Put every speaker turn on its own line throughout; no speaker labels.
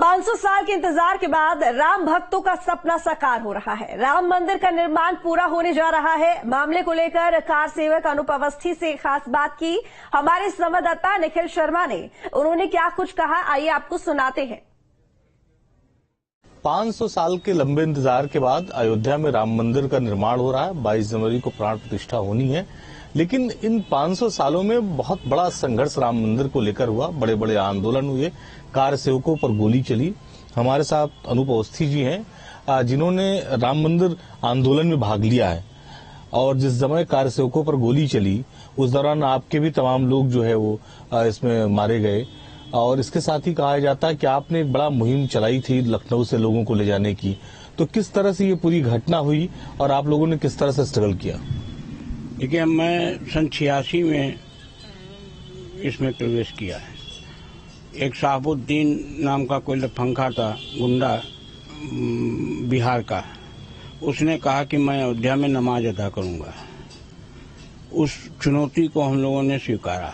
500 साल के इंतजार के बाद राम भक्तों का सपना साकार हो रहा है। राम मंदिर का निर्माण पूरा होने जा रहा है। मामले को लेकर कार सेवक अनूप अवस्थी से खास बात की हमारे संवाददाता निखिल शर्मा ने। उन्होंने क्या कुछ कहा, आइए आपको सुनाते हैं।
500 साल के लंबे इंतजार के बाद अयोध्या में राम मंदिर का निर्माण हो रहा है। 22 जनवरी को प्राण प्रतिष्ठा होनी है, लेकिन इन 500 सालों में बहुत बड़ा संघर्ष राम मंदिर को लेकर हुआ। बड़े बड़े आंदोलन हुए, कार सेवकों पर गोली चली। हमारे साथ अनूप अवस्थी जी हैं, जिन्होंने राम मंदिर आंदोलन में भाग लिया है। और जिस समय कार सेवकों पर गोली चली, उस दौरान आपके भी तमाम लोग जो है वो इसमें मारे गए। और इसके साथ ही कहा जाता है कि आपने एक बड़ा मुहिम चलाई थी लखनऊ से लोगों को ले जाने की। तो किस तरह से ये पूरी घटना हुई और आप लोगों ने किस तरह से स्ट्रगल किया?
देखिए, मैं सन 86 में इसमें प्रवेश किया है। एक साहबुद्दीन नाम का कोई लफंगा था, गुंडा बिहार का, उसने कहा कि मैं अयोध्या में नमाज अदा करूंगा। उस चुनौती को हम लोगों ने स्वीकारा।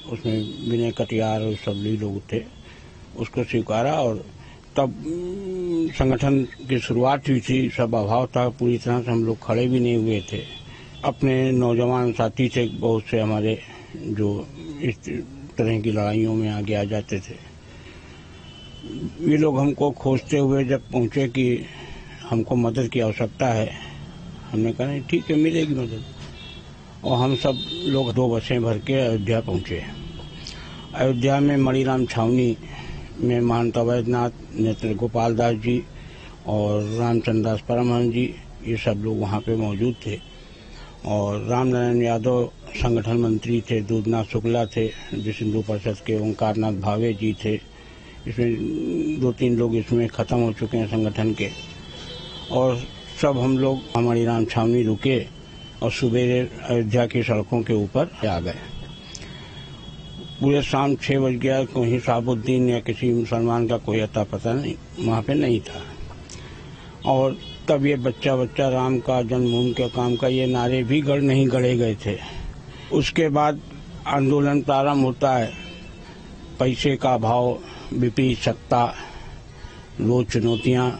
उसमें विनय कटियार और सब लोग थे, उसको स्वीकारा। और तब संगठन की शुरुआत हुई थी। सब अभाव था, पूरी तरह से हम लोग खड़े भी नहीं हुए थे। अपने नौजवान साथी थे बहुत से हमारे, जो इस तरह की लड़ाइयों में आगे आ जाते थे। ये लोग हमको खोजते हुए जब पहुंचे कि हमको मदद की आवश्यकता है, हमने कहा नहीं ठीक है, मिलेगी मदद। और हम सब लोग 2 बसें भर के अयोध्या पहुंचे। अयोध्या में मणिराम छावनी में महंत अवैधनाथ, नेत्र गोपाल दास जी और रामचंद्र दास परमहंस जी, ये सब लोग वहाँ पे मौजूद थे। और रामनारायण यादव संगठन मंत्री थे, दूधनाथ शुक्ला थे, विश्व हिंदू परिषद के ओंकारनाथ भावे जी थे। इसमें 2-3 लोग इसमें खत्म हो चुके हैं संगठन के। और सब हम लोग हमारी राम छावनी रुके और सुबेरे अयोध्या की सड़कों के ऊपर आ गए। पूरे शाम 6 बज गया। कहीं साहबुद्दीन या किसी मुसलमान का कोई अता पता नहीं वहाँ पे नहीं था। और तब ये बच्चा बच्चा राम का जन्मभूमि के काम का ये नारे भी नहीं गढ़े गए थे। उसके बाद आंदोलन प्रारंभ होता है। पैसे का अभाव, विपरीत सत्ता, 2 चुनौतियाँ।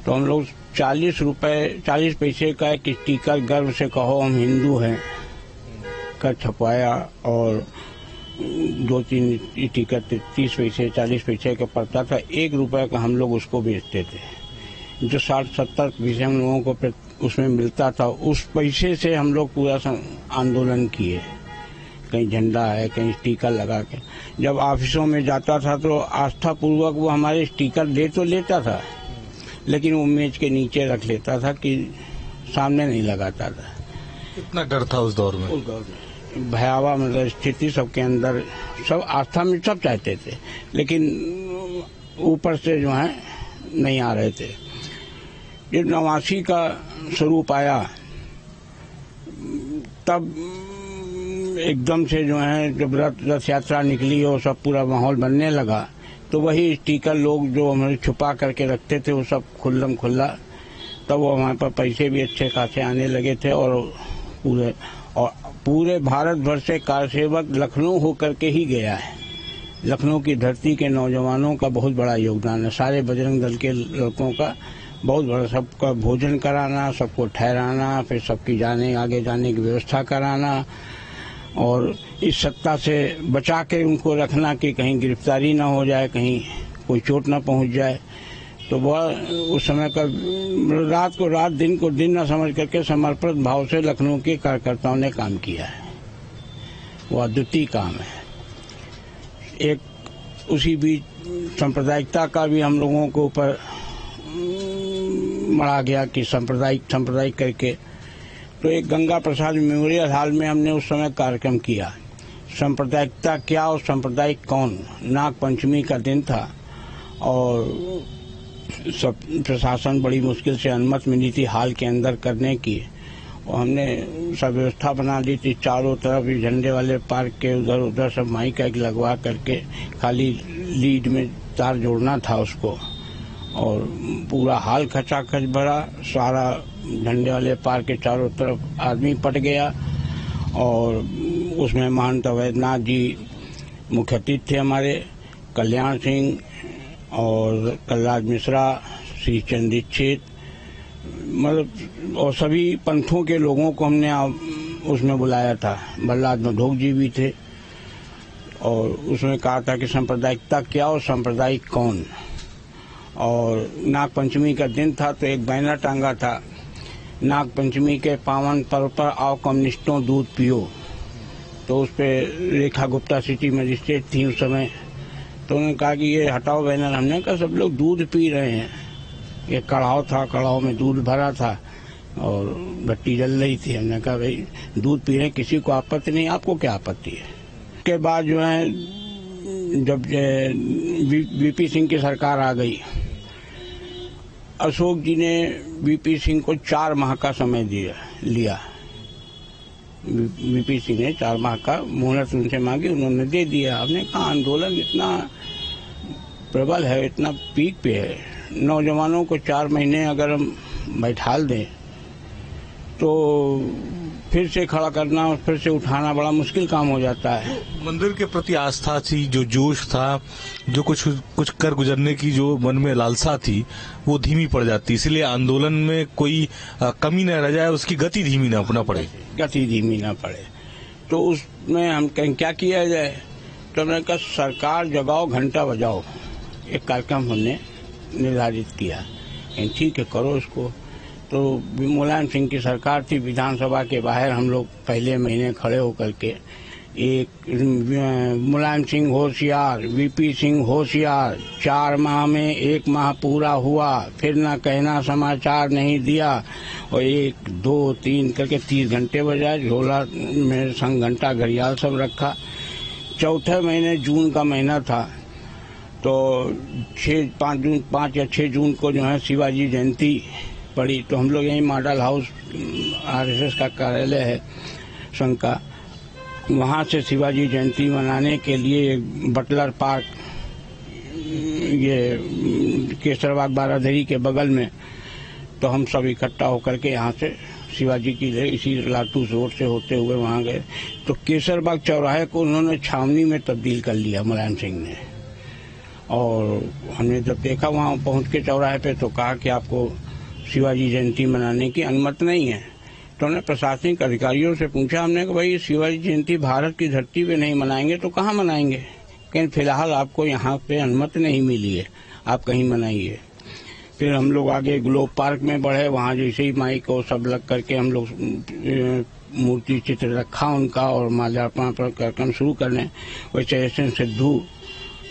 तो हम लोग 40 पैसे का एक स्टिकर गर्व से कहो हम हिंदू हैं का छपवाया। और 2-3 स्टिकर 30 पैसे 40 पैसे का पड़ता था। 1 रुपये का हम लोग उसको बेचते थे। जो 60-70 पैसे हम लोगों को उसमें मिलता था, उस पैसे से हम लोग पूरा आंदोलन किए। कहीं झंडा है, कहीं स्टिकर लगा के। जब ऑफिसों में जाता था तो आस्था पूर्वक वो हमारे स्टिकर दे तो लेता था, लेकिन वो मेज के नीचे रख लेता था कि सामने नहीं लगाता था।
कितना डर था उस दौर में?
उस दौर में भयावह मतलब स्थिति सबके अंदर, सब आस्था में सब चाहते थे, लेकिन ऊपर से जो है नहीं आ रहे थे। जब 89 का स्वरूप आया, तब एकदम से जो है जब रथ यात्रा निकली और सब पूरा माहौल बनने लगा, तो वही स्टिकर लोग जो हमारे छुपा करके रखते थे वो सब खुल्लम खुल्ला। तब वो हमारे पास पैसे भी अच्छे खासे आने लगे थे। और पूरे भारत भर से कार सेवक लखनऊ होकर के ही गया है। लखनऊ की धरती के नौजवानों का बहुत बड़ा योगदान है। सारे बजरंग दल के लड़कों का बहुत बड़ा, सबका भोजन कराना, सबको ठहराना, फिर सबकी आगे जाने की व्यवस्था कराना और इस सत्ता से बचा के उनको रखना कि कहीं गिरफ्तारी ना हो जाए, कहीं कोई चोट ना पहुंच जाए। तो वह उस समय का रात को रात, दिन को दिन न समझ करके समर्पित भाव से लखनऊ के कार्यकर्ताओं ने काम किया है। वो अद्वितीय काम है। एक उसी बीच सांप्रदायिकता का भी हम लोगों के ऊपर मरा गया कि सांप्रदायिक करके। तो एक गंगा प्रसाद मेमोरियल हॉल में हमने उस समय कार्यक्रम किया, सांप्रदायिकता क्या और सांप्रदायिक कौन। नाग पंचमी का दिन था और सब प्रशासन बड़ी मुश्किल से अनुमति मिली थी हॉल के अंदर करने की। और हमने सब व्यवस्था बना ली थी। चारों तरफ झंडे वाले पार्क के उधर उधर सब माइक लगवा करके, खाली लीड में तार जोड़ना था उसको। और पूरा हॉल खचाखच भरा, सारा झंडे वाले पार्क के चारों तरफ आदमी पट गया। और उसमें महंत अवैधनाथ जी मुख्य अतिथि थे हमारे। कल्याण सिंह और कलराज मिश्रा, श्री चंद दीक्षित, मतलब और सभी पंथों के लोगों को हमने उसमें बुलाया था। बल्लाद मधोक जी भी थे और उसमें कहा था कि सांप्रदायिकता क्या और सांप्रदायिक कौन। और नाग पंचमी का दिन था तो एक बैनर टांगा था, नाग पंचमी के पावन पर्व पर आओ कम्युनिस्टों दूध पियो। तो उस पर रेखा गुप्ता सिटी मजिस्ट्रेट थी उस समय, तो उन्होंने कहा कि ये हटाओ बैनर। हमने कहा सब लोग दूध पी रहे हैं। ये कढ़ाव था, कढ़ाव में दूध भरा था और भट्टी जल रही थी। हमने कहा भाई दूध पी रहे हैं, किसी को आपत्ति नहीं, आपको क्या आपत्ति है। उसके बाद जो है जब वीपी सिंह की सरकार आ गई, अशोक जी ने वीपी सिंह को 4 माह का समय लिया। वीपी सिंह ने 4 माह का मोहलत उनसे मांगी, उन्होंने दे दिया। हमने कहा आंदोलन इतना प्रबल है, इतना पीक पे है, नौजवानों को 4 महीने अगर हम बैठाल दें तो फिर से खड़ा करना और फिर से उठाना बड़ा मुश्किल काम हो जाता है।
मंदिर के प्रति आस्था थी, जो जोश था, जो कुछ कर गुजरने की जो मन में लालसा थी, वो धीमी पड़ जाती। इसलिए आंदोलन में कोई कमी न रह जाए, उसकी गति धीमी न पड़े।
गति धीमी न पड़े तो उसमें हम कहीं क्या किया जाए। तो हमने कहा सरकार जगाओ घंटा बजाओ, एक कार्यक्रम हमने निर्धारित किया। ठीक है करो इसको। तो मुलायम सिंह की सरकार थी, विधानसभा के बाहर हम लोग पहले महीने खड़े होकर के एक मुलायम सिंह होशियार, वीपी सिंह होशियार, 4 माह में 1 माह पूरा हुआ, फिर ना कहना समाचार नहीं दिया। और 1, 2, 3 करके 30 घंटे बजाए, झोला में संग घंटा घड़ियाल सब रखा। चौथे महीने जून का महीना था तो 5 या 6 जून को जो है शिवाजी जयंती पड़ी। तो हम लोग यहीं मॉडल हाउस आरएसएस का कार्यालय है संघ का, वहाँ से शिवाजी जयंती मनाने के लिए बटलर पार्क, ये केसरबाग बारादरी के बगल में, तो हम सब इकट्ठा होकर के यहाँ से शिवाजी की इसी लाटू रोड से होते हुए वहाँ गए। तो केसरबाग चौराहे को उन्होंने छावनी में तब्दील कर लिया मुलायम सिंह ने। और हमने जब देखा वहाँ पहुँच के चौराहे पे तो कहा कि आपको शिवाजी जयंती मनाने की अनुमति नहीं है। तो हमने प्रशासनिक अधिकारियों से पूछा, हमने कहा भाई शिवाजी जयंती भारत की धरती पे नहीं मनाएंगे तो कहाँ मनाएंगे, कहीं फिलहाल आपको यहाँ पे अनुमति नहीं मिली है, आप कहीं मनाइए। फिर हम लोग आगे ग्लोब पार्क में बढ़े, वहाँ जैसे ही माइक और सब लग करके हम लोग मूर्ति चित्र रखा उनका और माल्यार्पण पर कार्यक्रम शुरू करने। वैसे एसएन सिद्धू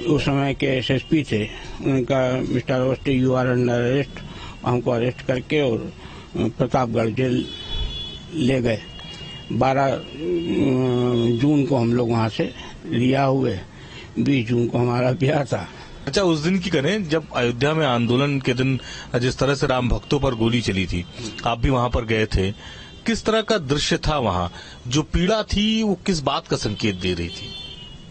उस समय के एसएसपी थे, उनका mister Awasthi you are under arrest, हमको अरेस्ट करके और प्रतापगढ़ जेल ले गए। 12 जून को हम लोग वहाँ से लिया हुए, 20 जून को हमारा ब्याह था।
अच्छा, उस दिन की करें जब अयोध्या में आंदोलन के दिन जिस तरह से राम भक्तों पर गोली चली थी, आप भी वहाँ पर गए थे, किस तरह का दृश्य था वहाँ? जो पीड़ा थी वो किस बात का संकेत दे रही थी?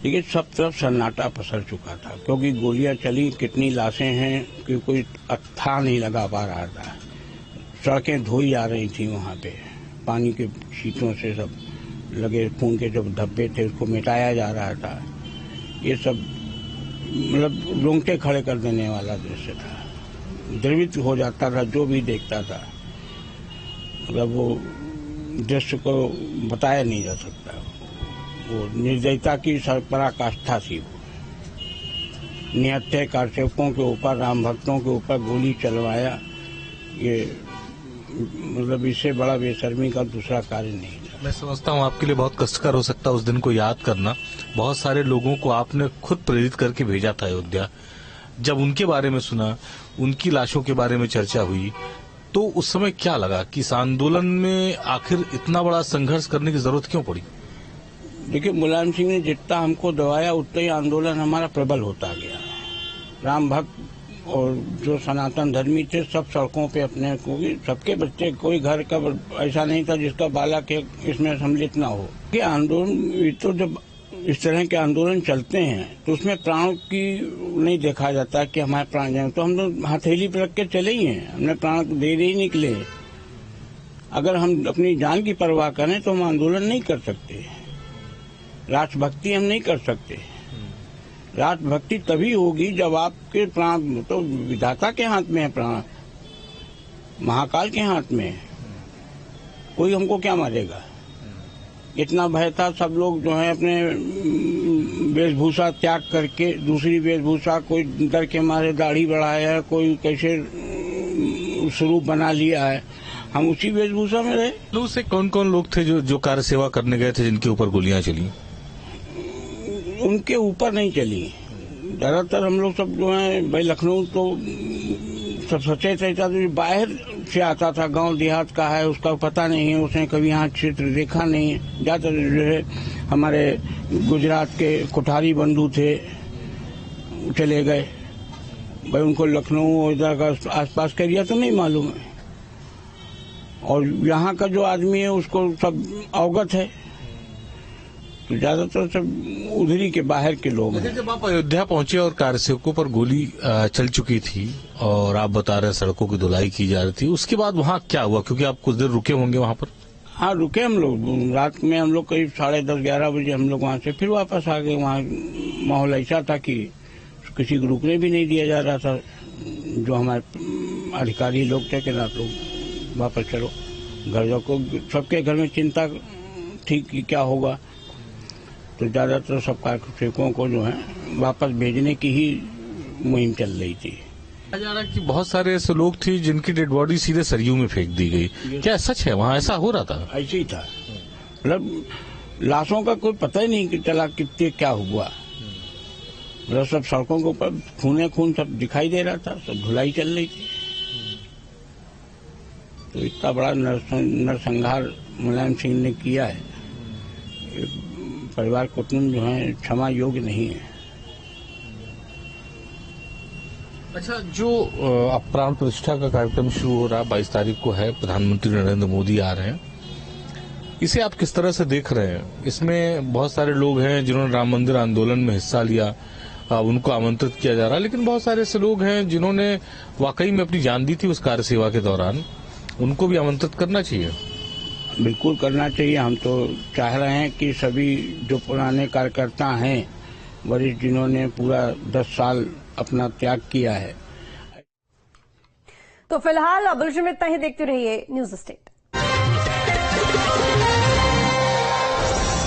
देखिए सब तरफ सन्नाटा पसर चुका था क्योंकि गोलियां चली, कितनी लाशें हैं कि कोई था नहीं लगा पा रहा था। सड़कें धोई जा रही थी, वहाँ पे पानी के छींटों से सब लगे खून के जो धब्बे थे उसको मिटाया जा रहा था। ये सब मतलब रोंगटे खड़े कर देने वाला दृश्य था, द्रवित हो जाता था जो भी देखता था। मतलब वो दृश्य को बताया नहीं जा सकता। वो निर्दयता की पराकाष्ठा थी। वो निहत्थे कारसेवकों के ऊपर, राम भक्तों के ऊपर गोली चलवाया, ये मतलब इससे बड़ा बेशर्मी का दूसरा कार्य नहीं था।
मैं समझता हूँ आपके लिए बहुत कष्टकर हो सकता है उस दिन को याद करना। बहुत सारे लोगों को आपने खुद प्रेरित करके भेजा था अयोध्या। जब उनके बारे में सुना, उनकी लाशों के बारे में चर्चा हुई, तो उस समय क्या लगा कि इस आंदोलन में आखिर इतना बड़ा संघर्ष करने की जरूरत क्यों पड़ी?
देखिए मुलायम सिंह ने जितना हमको दबाया उतना ही आंदोलन हमारा प्रबल होता गया। राम भक्त और जो सनातन धर्मी थे सब सड़कों पे अपने, क्योंकि सबके बच्चे, कोई घर का ऐसा नहीं था जिसका बालक इसमें सम्मिलित ना हो। कि आंदोलन तो जब इस तरह के आंदोलन चलते हैं तो उसमें प्राणों की नहीं देखा जाता कि हमारे प्राण जाए, तो हम लोग हथेली पर रख के चले ही हैं, हमने प्राण दे ही निकले। अगर हम अपनी जान की परवाह करें तो हम आंदोलन नहीं कर सकते, राष्ट्रभक्ति हम नहीं कर सकते। राष्ट्रभक्ति तभी होगी जब आपके प्राण, तो विधाता के हाथ में है प्राण, महाकाल के हाथ में है, कोई हमको क्या मारेगा। इतना भय था, सब लोग जो है अपने वेशभूषा त्याग करके दूसरी वेशभूषा, कोई डर के मारे दाढ़ी बढ़ाया है, कोई कैसे स्वरूप बना लिया है, हम उसी वेशभूषा में रहे।
लखनऊ से कौन कौन लोग थे जो कार सेवा करने गए थे जिनके ऊपर गोलियां चली?
उनके ऊपर नहीं चली, ज्यादातर हम लोग सब जो है, भाई लखनऊ तो सब सचेत रहता, तो बाहर से आता था, गांव देहात का है, उसका पता नहीं है, उसने कभी यहाँ क्षेत्र देखा नहीं है। ज्यादातर जो है हमारे गुजरात के कोठारी बंधु थे, चले गए, भाई उनको लखनऊ इधर का आसपास का एरिया तो नहीं मालूम है, और यहाँ का जो आदमी है उसको सब अवगत है, तो ज्यादातर सब उधरी के बाहर के लोग हैं।
जब आप अयोध्या पहुंचे और कार सेवकों पर गोली चल चुकी थी और आप बता रहे हैं सड़कों की धुलाई की जा रही थी, उसके बाद वहाँ क्या हुआ? क्योंकि आप कुछ देर रुके होंगे वहाँ पर।
हाँ, रुके हम लोग, रात में हम लोग करीब 10:30-11 बजे हम लोग वहाँ से फिर वापस आ गए। वहाँ माहौल ऐसा था कि किसी को रुकने भी नहीं दिया जा रहा था, जो हमारे अधिकारी लोग थे कि आप लोग वापस चलो घर जाओ। सबके घर में चिंता थी कि क्या होगा, तो ज्यादातर सब कारसेवकों को जो है वापस भेजने की ही मुहिम चल रही थी।
कहा जा रहा है कि बहुत सारे ऐसे लोग थे जिनकी डेड बॉडी सीधे सरयू में फेंक दी गई, क्या सच है? वहाँ ऐसा हो रहा था?
ऐसे ही था, मतलब लाशों का कोई पता ही नहीं चला कितने क्या हुआ, मतलब सब सड़कों के ऊपर खूने खून सब दिखाई दे रहा था, सब धुलाई चल रही थी। तो इतना बड़ा नरसंहार मुलायम सिंह ने किया है, परिवार कुटुंब जो है क्षमा योग्य नहीं है।
अच्छा, जो अब प्राण प्रतिष्ठा का कार्यक्रम शुरू हो रहा है, 22 तारीख को है, प्रधानमंत्री नरेंद्र मोदी आ रहे हैं, इसे आप किस तरह से देख रहे हैं? इसमें बहुत सारे लोग हैं जिन्होंने राम मंदिर आंदोलन में हिस्सा लिया, उनको आमंत्रित किया जा रहा है, लेकिन बहुत सारे ऐसे लोग हैं जिन्होंने वाकई में अपनी जान दी थी उस कार्य सेवा के दौरान, उनको भी आमंत्रित करना चाहिए।
बिल्कुल करना चाहिए। हम तो चाह रहे हैं कि सभी जो पुराने कार्यकर्ता हैं, वरिष्ठ, जिन्होंने पूरा 10 साल अपना त्याग किया है।
तो फिलहाल बुलेटिन में इतना ही। देखते रहिए न्यूज़ स्टेट।